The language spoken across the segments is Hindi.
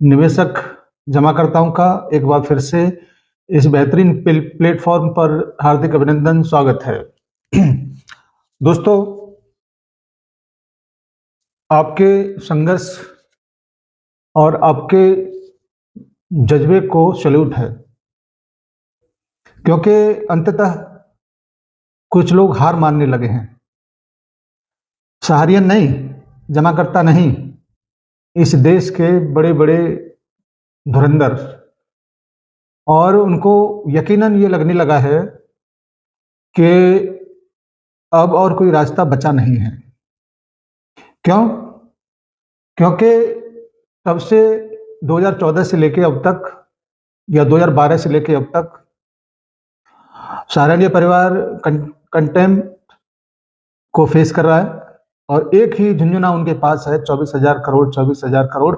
निवेशक जमाकर्ताओं का एक बार फिर से इस बेहतरीन प्लेटफॉर्म पर हार्दिक अभिनंदन, स्वागत है। दोस्तों, आपके संघर्ष और आपके जज्बे को सैल्यूट है, क्योंकि अंततः कुछ लोग हार मानने लगे हैं। सहारियन नहीं, जमाकर्ता नहीं, इस देश के बड़े बड़े धुरंधर, और उनको यकीनन ये लगने लगा है कि अब और कोई रास्ता बचा नहीं है। क्यों? क्योंकि तब से 2014 से लेके अब तक या 2012 से लेके अब तक सहारनीय परिवार कंटेम्प्ट को फेस कर रहा है, और एक ही झुंझुना उनके पास है, 24,000 करोड़। 24,000 करोड़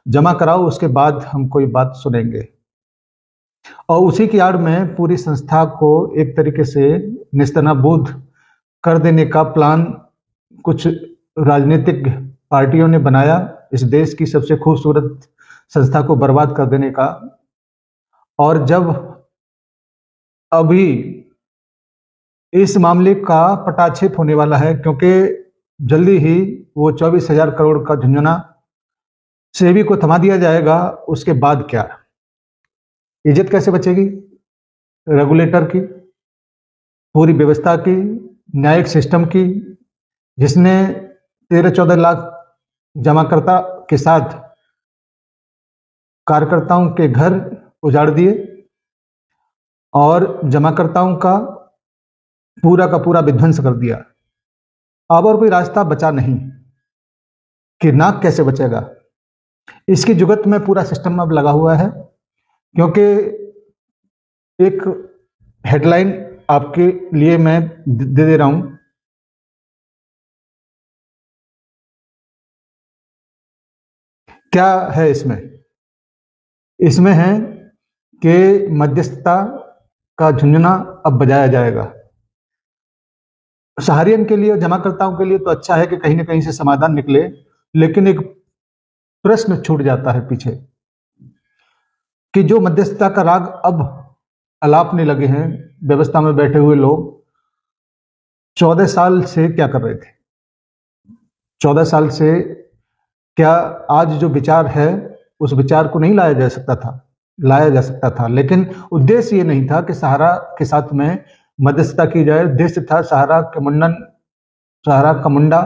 जमा कराओ, उसके बाद हम कोई बात सुनेंगे। और उसी की आड़ में पूरी संस्था को एक तरीके से नेस्तनाबूद कर देने का प्लान कुछ राजनीतिक पार्टियों ने बनाया, इस देश की सबसे खूबसूरत संस्था को बर्बाद कर देने का। और जब अभी इस मामले का पटाक्षेप होने वाला है, क्योंकि जल्दी ही वो 24,000 करोड़ का झुंझुना सेबी को थमा दिया जाएगा, उसके बाद क्या? इज्जत कैसे बचेगी रेगुलेटर की, पूरी व्यवस्था की, न्यायिक सिस्टम की, जिसने 13-14 लाख जमाकर्ता के साथ कार्यकर्ताओं के घर उजाड़ दिए और जमाकर्ताओं का पूरा विध्वंस कर दिया। अब और कोई रास्ता बचा नहीं कि नाक कैसे बचेगा। इसकी जुगत में पूरा सिस्टम अब लगा हुआ है, क्योंकि एक हेडलाइन आपके लिए मैं दे रहा हूं। क्या है इसमें? इसमें है कि मध्यस्थता का झुंझुना अब बजाया जाएगा। सहारियन के लिए, जमाकर्ताओं के लिए तो अच्छा है कि कहीं ना कहीं से समाधान निकले, लेकिन एक प्रश्न छूट जाता है पीछे कि जो मध्यस्थता का राग अब अलापने लगे हैं व्यवस्था में बैठे हुए लोग, 14 साल से क्या कर रहे थे? 14 साल से क्या आज जो विचार है उस विचार को नहीं लाया जा सकता था, लेकिन उद्देश्य ये नहीं था कि सहारा के साथ में मध्यस्थता की जाए। उद्देश्य था सहारा का मुंडा,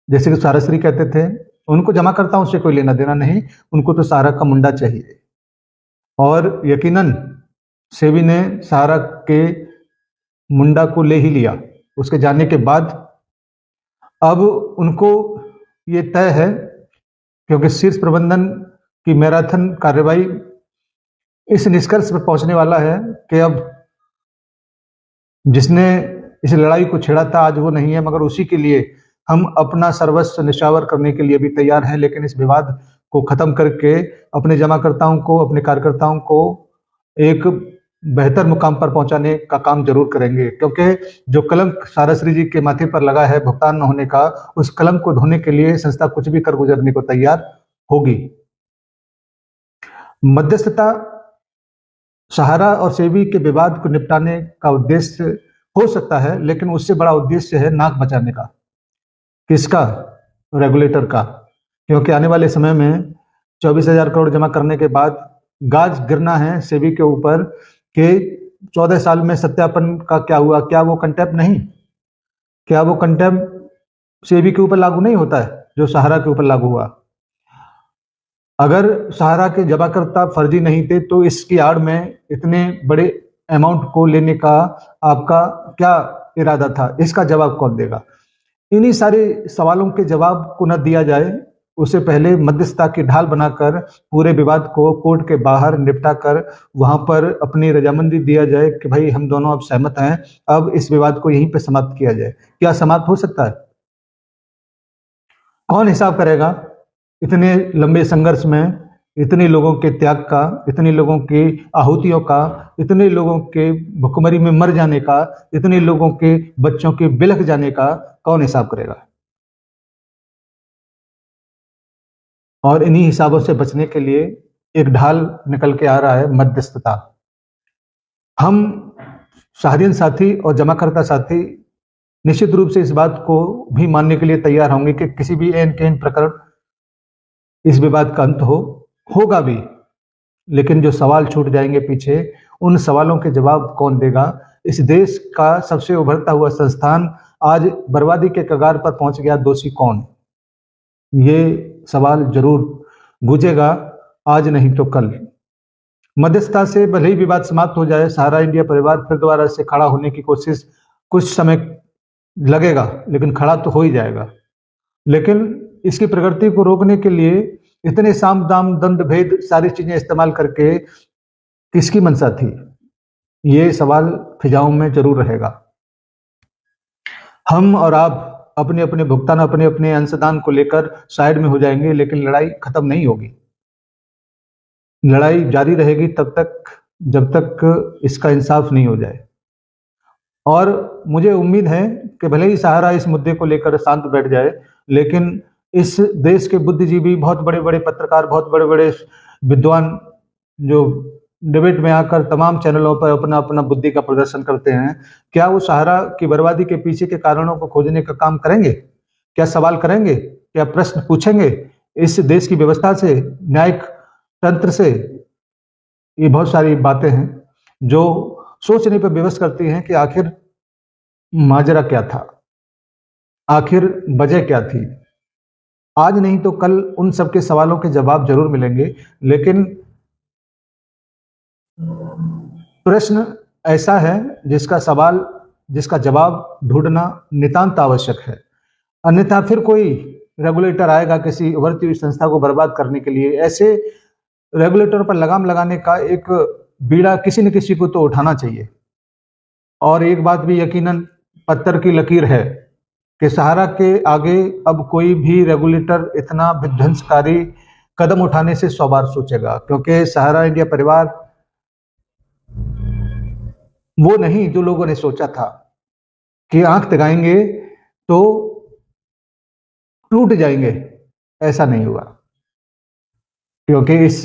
जैसे कि साराश्री कहते थे, उनको जमाकर्ताओं से कोई लेना देना नहीं, उनको तो सहारा का मुंडा चाहिए। और यकीनन सेबी ने सहारा के मुंडा को ले ही लिया। उसके जाने के बाद अब उनको ये तय है, क्योंकि शीर्ष प्रबंधन की मैराथन कार्रवाई इस निष्कर्ष पर पहुंचने वाला है कि अब जिसने इस लड़ाई को छेड़ा था आज वो नहीं है, मगर उसी के लिए हम अपना सर्वस्व निछावर करने के लिए भी तैयार हैं। लेकिन इस विवाद को खत्म करके अपने जमाकर्ताओं को, अपने कार्यकर्ताओं को एक बेहतर मुकाम पर पहुंचाने का काम जरूर करेंगे, क्योंकि जो कलंक साराश्री जी के माथे पर लगा है भुगतान न होने का, उस कलंक को धोने के लिए संस्था कुछ भी कर गुजरने को तैयार होगी। मध्यस्थता सहारा और सेबी के विवाद को निपटाने का उद्देश्य हो सकता है, लेकिन उससे बड़ा उद्देश्य है नाक बचाने का। किसका? रेगुलेटर का। क्योंकि आने वाले समय में 24,000 करोड़ जमा करने के बाद गाज गिरना है सेबी के ऊपर कि 14 साल में सत्यापन का क्या हुआ। क्या वो कंटेम्प्ट नहीं? क्या वो कंटेम्प्ट सेबी के ऊपर लागू नहीं होता है जो सहारा के ऊपर लागू हुआ? अगर सहारा के जमाकर्ता फर्जी नहीं थे तो इसकी आड़ में इतने बड़े अमाउंट को लेने का आपका क्या इरादा था? इसका जवाब कौन देगा? इन्हीं सारे सवालों के जवाब को न दिया जाए, उससे पहले मध्यस्थता की ढाल बनाकर पूरे विवाद को कोर्ट के बाहर निपटा कर वहां पर अपनी रजामंदी दिया जाए कि भाई हम दोनों अब सहमत हैं, अब इस विवाद को यहीं पे समाप्त किया जाए। क्या समाप्त हो सकता है? कौन हिसाब करेगा इतने लंबे संघर्ष में, इतने लोगों के त्याग का, इतने लोगों की आहुतियों का, इतने लोगों के भुखमरी में मर जाने का, इतने लोगों के बच्चों के बिलख जाने का कौन हिसाब करेगा? और इन्हीं हिसाबों से बचने के लिए एक ढाल निकल के आ रहा है, मध्यस्थता। हम शाहरियन साथी और जमाकर्ता साथी निश्चित रूप से इस बात को भी मानने के लिए तैयार होंगे कि किसी भी एन के एन प्रकरण इस विवाद का अंत होगा भी, लेकिन जो सवाल छूट जाएंगे पीछे, उन सवालों के जवाब कौन देगा? इस देश का सबसे उभरता हुआ संस्थान आज बर्बादी के कगार पर पहुंच गया, दोषी कौन? ये सवाल जरूर गूंजेगा, आज नहीं तो कल। मध्यस्थता से भले ही विवाद समाप्त हो जाए, सहारा इंडिया परिवार फिर दोबारा से खड़ा होने की कोशिश कुछ समय लगेगा, लेकिन खड़ा तो हो ही जाएगा। लेकिन इसकी प्रगति को रोकने के लिए इतने साम दाम दंड भेद सारी चीजें इस्तेमाल करके किसकी मंशा थी? ये सवाल फिजाओं में जरूर रहेगा। हम और आप अपने अपने भुगतान, अपने अपने अंशदान को लेकर साइड में हो जाएंगे, लेकिन लड़ाई खत्म नहीं होगी। लड़ाई जारी रहेगी तब तक जब तक इसका इंसाफ नहीं हो जाए। और मुझे उम्मीद है कि भले ही सहारा इस मुद्दे को लेकर शांत बैठ जाए, लेकिन इस देश के बुद्धिजीवी, बहुत बड़े बड़े पत्रकार, बहुत बड़े बड़े विद्वान जो डिबेट में आकर तमाम चैनलों पर अपना अपना बुद्धि का प्रदर्शन करते हैं, क्या वो सहारा की बर्बादी के पीछे के कारणों को खोजने का काम करेंगे? क्या सवाल करेंगे? क्या प्रश्न पूछेंगे इस देश की व्यवस्था से, न्यायिक तंत्र से? ये बहुत सारी बातें हैं जो सोचने पर विवश करती हैं कि आखिर माजरा क्या था, आखिर वजह क्या थी। आज नहीं तो कल उन सबके सवालों के जवाब जरूर मिलेंगे, लेकिन प्रश्न ऐसा है जिसका जवाब ढूंढना नितांत आवश्यक है। अन्यथा फिर कोई रेगुलेटर आएगा किसी उभरती हुई संस्था को बर्बाद करने के लिए। ऐसे रेगुलेटर पर लगाम लगाने का एक बीड़ा किसी न किसी को तो उठाना चाहिए। और एक बात भी यकीनन पत्थर की लकीर है कि सहारा के आगे अब कोई भी रेगुलेटर इतना विध्वंसकारी कदम उठाने से 100 बार सोचेगा, क्योंकि सहारा इंडिया परिवार वो नहीं जो लोगों ने सोचा था कि आंख दिखाएंगे तो टूट जाएंगे। ऐसा नहीं हुआ, क्योंकि इस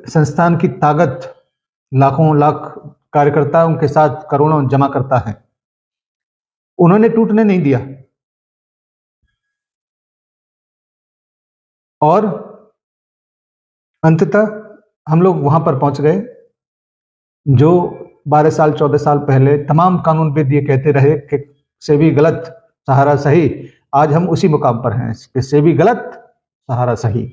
संस्थान की ताकत लाखों लाख कार्यकर्ताओं के साथ करोड़ों जमा करता है। उन्होंने टूटने नहीं दिया। और अंततः हम लोग वहां पर पहुंच गए जो 12 साल 14 साल पहले तमाम कानूनविद ये कहते रहे कि सेबी गलत, सहारा सही। आज हम उसी मुकाम पर हैं कि सेबी गलत, सहारा सही।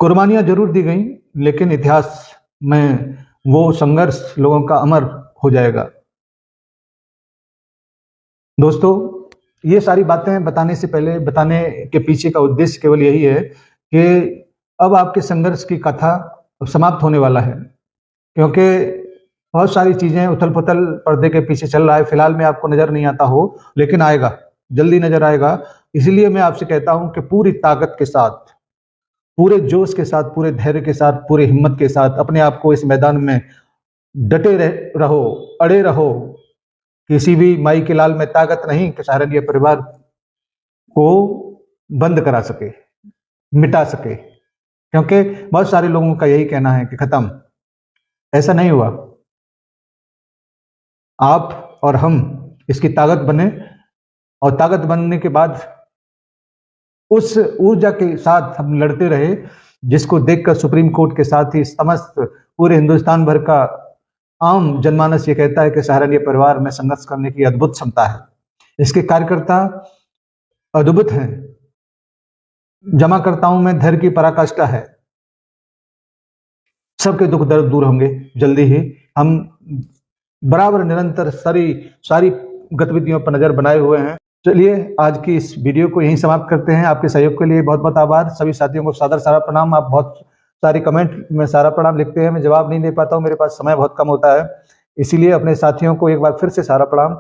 कुर्बानियां जरूर दी गई, लेकिन इतिहास में वो संघर्ष लोगों का अमर हो जाएगा। दोस्तों, ये सारी बातें बताने से पहले, बताने के पीछे का उद्देश्य केवल यही है कि अब आपके संघर्ष की कथा समाप्त होने वाला है, क्योंकि बहुत सारी चीजें उथल पुथल पर्दे के पीछे चल रहा है। फिलहाल में आपको नजर नहीं आता हो, लेकिन आएगा, जल्दी नजर आएगा। इसलिए मैं आपसे कहता हूं कि पूरी ताकत के साथ, पूरे जोश के साथ, पूरे धैर्य के साथ, पूरे हिम्मत के साथ अपने आप को इस मैदान में डटे रहो, अड़े रहो। किसी भी माई के लाल में ताकत नहीं कि सहारा इंडिया परिवार को बंद करा सके, मिटा सके, क्योंकि बहुत सारे लोगों का यही कहना है कि खत्म। ऐसा नहीं हुआ। आप और हम इसकी ताकत बने, और ताकत बनने के बाद उस ऊर्जा के साथ हम लड़ते रहे, जिसको देखकर सुप्रीम कोर्ट के साथ ही समस्त पूरे हिंदुस्तान भर का आम जनमानस ये कहता है कि सहारा इंडिया परिवार में संघर्ष करने की अद्भुत क्षमता है। इसके कार्यकर्ता अद्भुत हैं, जमाकर्ताओं में धैर्य की पराकाष्ठा है। सबके दुख दर्द दूर होंगे जल्दी ही। हम बराबर निरंतर सारी गतिविधियों पर नजर बनाए हुए हैं। चलिए आज की इस वीडियो को यहीं समाप्त करते हैं। आपके सहयोग के लिए बहुत बहुत आभार। सभी साथियों को सादर सारा प्रणाम। आप बहुत सारी कमेंट में सारा प्रणाम लिखते हैं, मैं जवाब नहीं दे पाता हूँ, मेरे पास समय बहुत कम होता है, इसीलिए अपने साथियों को एक बार फिर से सारा प्रणाम।